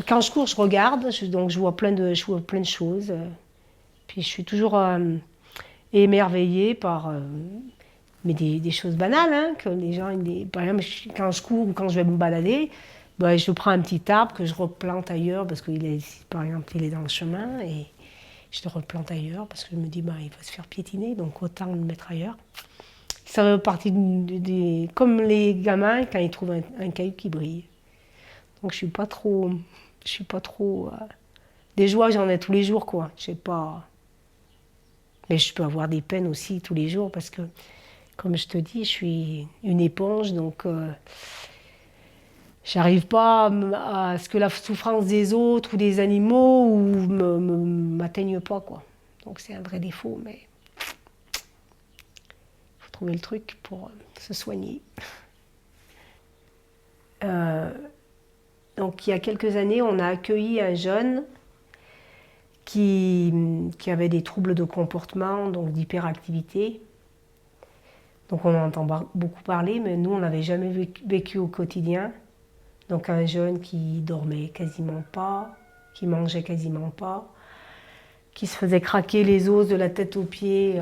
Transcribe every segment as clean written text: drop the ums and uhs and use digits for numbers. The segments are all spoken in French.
Quand je cours, je regarde, donc je vois plein de choses. Puis je suis toujours émerveillée par mais des choses banales, hein, que les gens, par exemple, quand je cours ou quand je vais me balader, ben, je prends un petit arbre que je replante ailleurs parce qu'il est, par exemple, il est dans le chemin et je le replante ailleurs parce que je me dis, ben, il va se faire piétiner, donc autant le mettre ailleurs. Ça fait partie comme les gamins quand ils trouvent un caillou qui brille. Donc je suis pas trop. Des joies, j'en ai tous les jours, quoi. Je sais pas. Mais je peux avoir des peines aussi tous les jours parce que, comme je te dis, je suis une éponge, donc j'arrive pas à ce que la souffrance des autres ou des animaux m'atteigne pas, quoi. Donc c'est un vrai défaut, mais il faut trouver le truc pour se soigner. Euh, donc il y a quelques années, on a accueilli un jeune qui avait des troubles de comportement, donc d'hyperactivité. Donc on en entend beaucoup parler, mais nous, on n'avait jamais vécu au quotidien. Donc un jeune qui dormait quasiment pas, qui mangeait quasiment pas, qui se faisait craquer les os de la tête aux pieds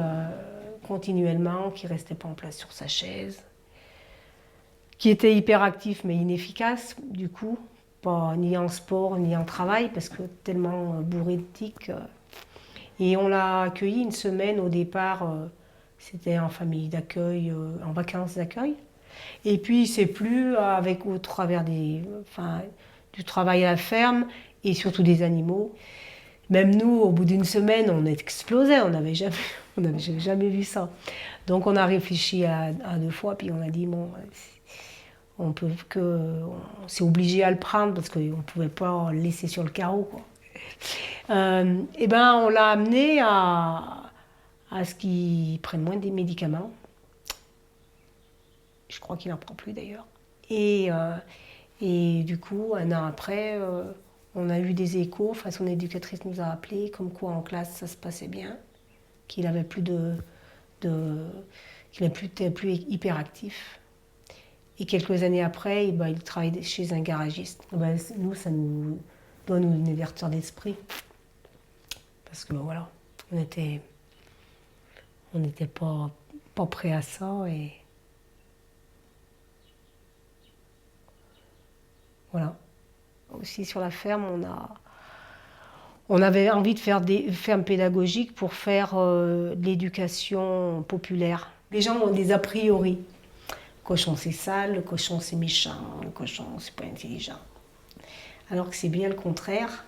continuellement, qui restait pas en place sur sa chaise, qui était hyperactif mais inefficace du coup, pas ni en sport ni en travail parce que tellement bourré de tics. Et on l'a accueilli une semaine au départ, c'était en famille d'accueil, en vacances d'accueil. Et puis c'est plus avec au travers enfin, du travail à la ferme et surtout des animaux. Même nous, au bout d'une semaine, on explosait, on n'avait jamais vu ça. Donc on a réfléchi à deux fois, puis on a dit bon, on peut que, c'est obligé à le prendre parce qu'on ne pouvait pas le laisser sur le carreau, quoi. Et ben on l'a amené à ce qu'il prenne moins des médicaments. Je crois qu'il n'en prend plus d'ailleurs. Et, euh, et du coup, un an après, on a eu des échos. Enfin, son éducatrice nous a appelé, comme quoi en classe ça se passait bien, qu'il avait plus de qu'il n'était plus hyperactif. Et quelques années après, eh ben, il travaille chez un garagiste. Eh ben, nous, ça nous donne une ouverture d'esprit. Parce que ben, voilà, on n'était pas prêt à ça. Et voilà. Aussi sur la ferme, on avait envie de faire des fermes pédagogiques pour faire de l'éducation populaire. Les gens ont des a priori. Le cochon c'est sale, le cochon c'est méchant, le cochon c'est pas intelligent. Alors que c'est bien le contraire.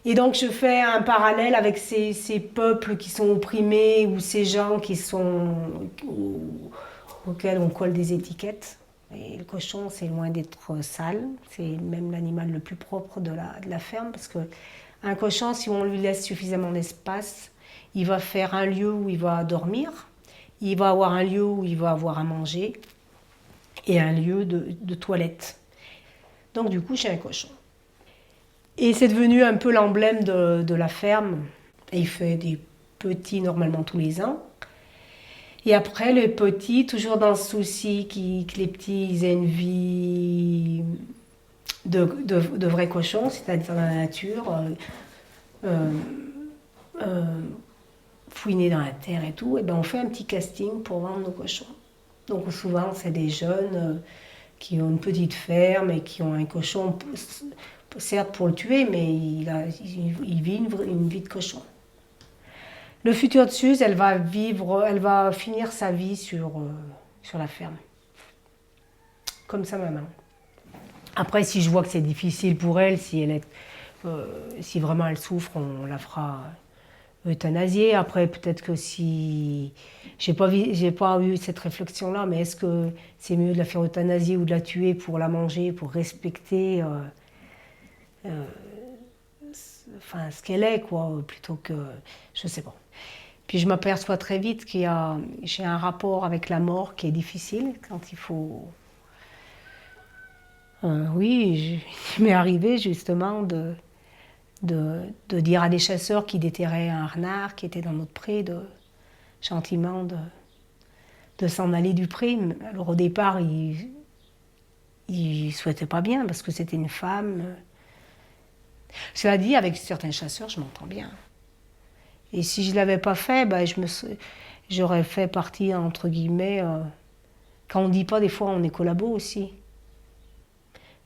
Et donc je fais un parallèle avec ces peuples qui sont opprimés ou ces gens auxquels on colle des étiquettes. Et le cochon, c'est loin d'être sale. C'est même l'animal le plus propre de la ferme parce que un cochon, si on lui laisse suffisamment d'espace, il va faire un lieu où il va dormir, il va avoir un lieu où il va avoir à manger et un lieu de toilette. Donc du coup, j'ai un cochon. Et c'est devenu un peu l'emblème de la ferme. Et il fait des petits normalement tous les ans. Et après, les petits, toujours dans ce souci que les petits aient une vie de vrais cochons, c'est-à-dire dans la nature, euh, euh, fouiner dans la terre et tout, et ben on fait un petit casting pour vendre nos cochons. Donc souvent, c'est des jeunes qui ont une petite ferme et qui ont un cochon, certes pour le tuer, mais il vit une vie de cochon. Le futur de Suze, elle va finir sa vie sur la ferme, comme sa maman. Après, si je vois que c'est difficile pour elle, si vraiment elle souffre, on la fera euthanasier. Après, peut-être que si j'ai pas eu cette réflexion-là, mais est-ce que c'est mieux de la faire euthanasier ou de la tuer pour la manger, pour respecter enfin, ce qu'elle est, quoi, plutôt que je sais pas. Puis je m'aperçois très vite j'ai un rapport avec la mort qui est difficile quand il faut. Oui, il m'est arrivé justement de dire à des chasseurs qui déterraient un renard qui était dans notre pré, gentiment de s'en aller du pré. Alors au départ, il souhaitait pas bien parce que c'était une femme. Cela dit, avec certains chasseurs, je m'entends bien. Et si je l'avais pas fait, ben, j'aurais fait partie, entre guillemets, quand on dit pas, des fois, on est collabo aussi.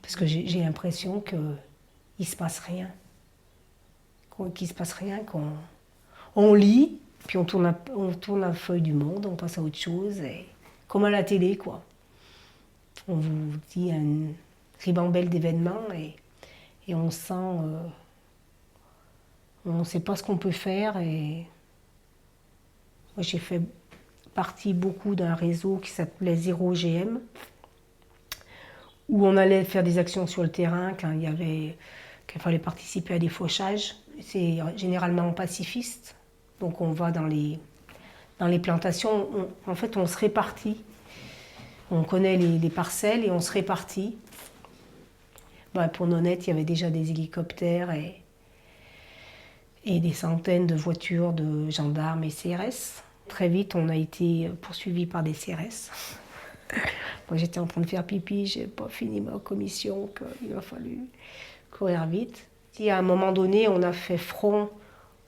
Parce que j'ai l'impression qu'il se passe rien. Qu'il se passe rien, on lit, puis on tourne la feuille du monde, on passe à autre chose, et, comme à la télé, quoi. On vous dit un ribambelle d'événements et on sent... on ne sait pas ce qu'on peut faire. Et moi, j'ai fait partie beaucoup d'un réseau qui s'appelait Zéro GM, où on allait faire des actions sur le terrain quand qu'il fallait participer à des fauchages. C'est généralement pacifiste, donc on va dans les plantations. En fait, on se répartit. On connaît les parcelles et on se répartit. Ben, pour Nonette, il y avait déjà des hélicoptères et des centaines de voitures de gendarmes et CRS. Très vite, on a été poursuivis par des CRS. Moi, j'étais en train de faire pipi, j'ai pas fini ma commission, qu'il a fallu courir vite. Et à un moment donné, on a fait front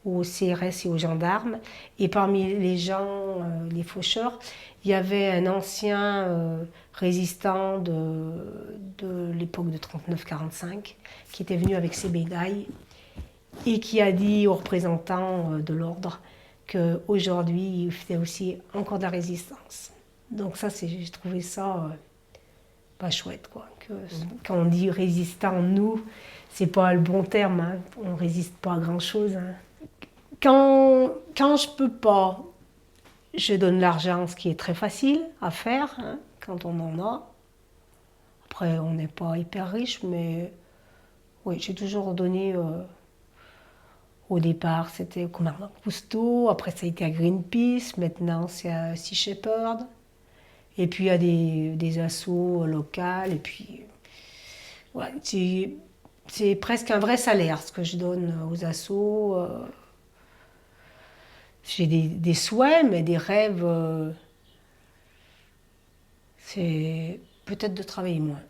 aux CRS et aux gendarmes. Et parmi les gens, les faucheurs, il y avait un ancien résistant de l'époque de 39-45 qui était venu avec ses médailles et qui a dit aux représentants de l'ordre qu'aujourd'hui, il faisait aussi encore de la résistance. Donc ça, j'ai trouvé ça pas chouette, quoi. Quand on dit résistant, nous, c'est pas le bon terme, hein. On résiste pas à grand-chose. Hein. Quand je peux pas, je donne l'argent, ce qui est très facile à faire, hein, quand on en a. Après, on n'est pas hyper riche, mais oui, j'ai toujours donné. Au départ, c'était au commandant Cousteau, après ça a été à Greenpeace, maintenant c'est à Sea Shepherd. Et puis il y a des assos locales, et puis ouais, c'est presque un vrai salaire ce que je donne aux assos. J'ai des souhaits, mais des rêves, c'est peut-être de travailler moins.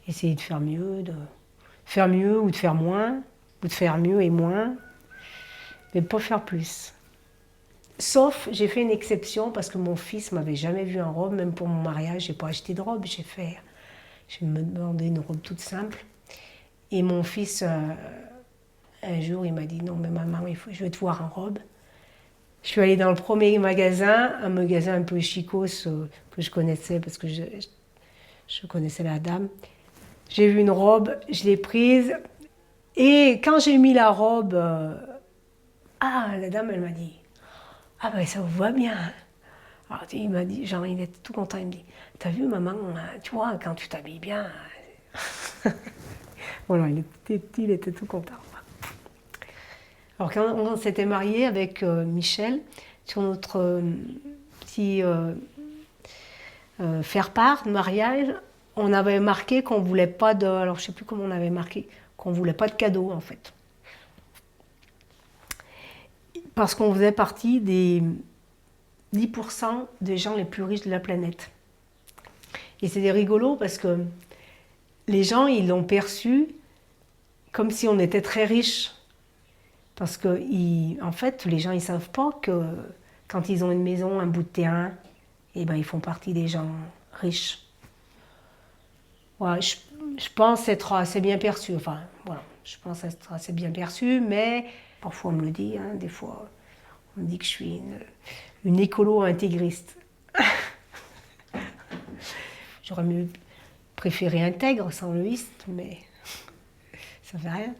Essayer de faire mieux, ou de faire moins, ou de faire mieux et moins, mais pas faire plus. Sauf, j'ai fait une exception parce que mon fils m'avait jamais vu en robe, même pour mon mariage, j'ai pas acheté de robe, je me demandais une robe toute simple. Et mon fils, un jour, il m'a dit non, mais maman, je vais te voir en robe. Je suis allée dans le premier magasin, un magasin un peu chicos que je connaissais parce que je connaissais la dame. J'ai vu une robe, je l'ai prise. Et quand j'ai mis la robe, la dame, elle m'a dit « Ah ben ça vous va bien !» Alors il m'a dit, genre il était tout content, il me dit « T'as vu maman, tu vois, quand tu t'habilles bien... » Voilà, il était tout content. Alors quand on s'était mariés avec Michel, sur notre petit faire-part de mariage, on avait marqué qu'on voulait pas de... Alors je sais plus comment on avait marqué, qu'on voulait pas de cadeaux en fait. Parce qu'on faisait partie des 10% des gens les plus riches de la planète. Et c'était rigolo parce que les gens, ils l'ont perçu comme si on était très riches. Parce que, en fait, les gens, ils savent pas que quand ils ont une maison, un bout de terrain, eh ben, ils font partie des gens riches. Ouais, je pense être assez bien perçu. Enfin, voilà, je pense être assez bien perçu, mais parfois on me le dit, hein, des fois on me dit que je suis une écolo intégriste. J'aurais mieux préféré intègre sans le iste, mais ça fait rien.